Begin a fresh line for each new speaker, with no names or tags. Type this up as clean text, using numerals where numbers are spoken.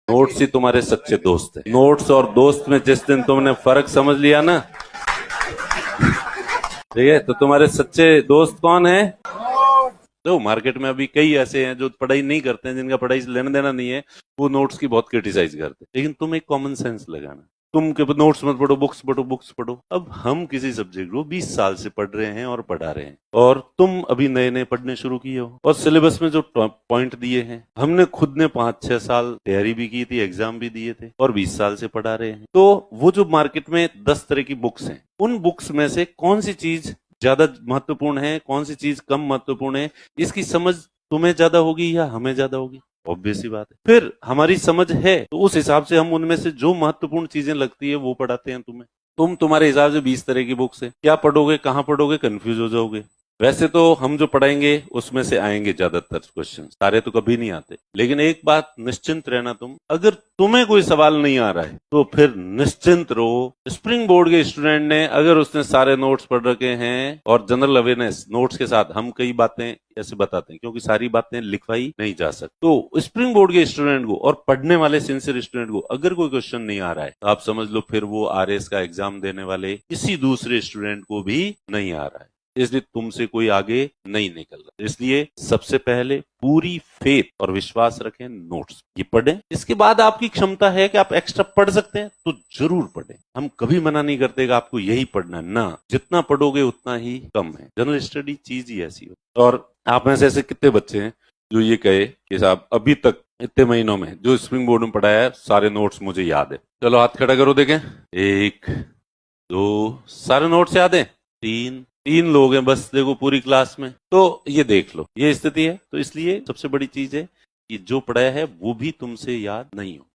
Notes ही तुम्हारे सच्चे दोस्त है। नोट्स और दोस्त में जिस दिन तुमने फर्क समझ लिया ना, ठीक है, तो तुम्हारे सच्चे दोस्त कौन है? तो मार्केट में अभी कई ऐसे हैं जो पढ़ाई नहीं करते हैं, जिनका पढ़ाई से लेना देना नहीं है, वो नोट्स की बहुत क्रिटिसाइज करते हैं। लेकिन तुम एक कॉमन सेंस लगाना, तुम के नोट्स मत पढ़ो, बुक्स पढ़ो, बुक्स पढ़ो। अब हम किसी सब्जेक्ट को 20 साल से पढ़ रहे हैं और पढ़ा रहे हैं, और तुम अभी नए नए पढ़ने शुरू किए हो, और सिलेबस में जो पॉइंट दिए हैं, हमने खुद ने 5-6 साल तैयारी भी की थी, एग्जाम भी दिए थे, और 20 साल से पढ़ा रहे हैं। तो वो जो मार्केट में 10 तरह की बुक्स हैं, उन बुक्स में से कौन सी चीज ज्यादा महत्वपूर्ण है, कौन सी चीज कम महत्वपूर्ण है, इसकी समझ तुम्हें ज्यादा होगी या हमें ज्यादा होगी? ऑब्वियस सी बात है। फिर हमारी समझ है तो उस हिसाब से हम उनमें से जो महत्वपूर्ण चीजें लगती है वो पढ़ाते हैं तुम्हें। तुम्हारे हिसाब से 20 तरह की बुक्स है, क्या पढ़ोगे, कहाँ पढ़ोगे, कंफ्यूज हो जाओगे। वैसे तो हम जो पढ़ाएंगे उसमें से आएंगे ज्यादातर क्वेश्चन, सारे तो कभी नहीं आते। लेकिन एक बात निश्चिंत रहना, तुम अगर तुम्हें कोई सवाल नहीं आ रहा है तो फिर निश्चिंत रहो। स्प्रिंग बोर्ड के स्टूडेंट ने अगर उसने सारे नोट्स पढ़ रखे हैं, और जनरल अवेयरनेस नोट्स के साथ हम कई बातें ऐसे बताते हैं, क्योंकि सारी बातें लिखवाई नहीं जा सकती, तो स्प्रिंग बोर्ड के स्टूडेंट को और पढ़ने वाले सिंसियर स्टूडेंट को अगर कोई क्वेश्चन नहीं आ रहा है, तो आप समझ लो फिर वो आरएस का एग्जाम देने वाले किसी दूसरे स्टूडेंट को भी नहीं आ रहा है, इसलिए तुमसे कोई आगे नहीं निकल रहा। इसलिए सबसे पहले पूरी फेथ और विश्वास रखें, नोट्स ये पढ़ें। इसके बाद आपकी क्षमता है कि आप एक्स्ट्रा पढ़ सकते हैं तो जरूर पढ़ें। हम कभी मना नहीं करते कि आपको यही पढ़ना है ना, जितना पढ़ोगे उतना ही कम है। जनरल स्टडी चीज ही ऐसी हो। और आप में से ऐसे कितने बच्चे हैं जो ये कहे कि साहब अभी तक इतने महीनों में जो स्प्रिंग बोर्ड में पढ़ाया है सारे नोट्स मुझे याद है? चलो हाथ खड़ा करो, देखें। 1 2, सारे नोट्स याद है? 3 लोग हैं बस, देखो पूरी क्लास में। तो ये देख लो, ये स्थिति है। तो इसलिए सबसे बड़ी चीज है कि जो पढ़ाया है वो भी तुमसे याद नहीं हो।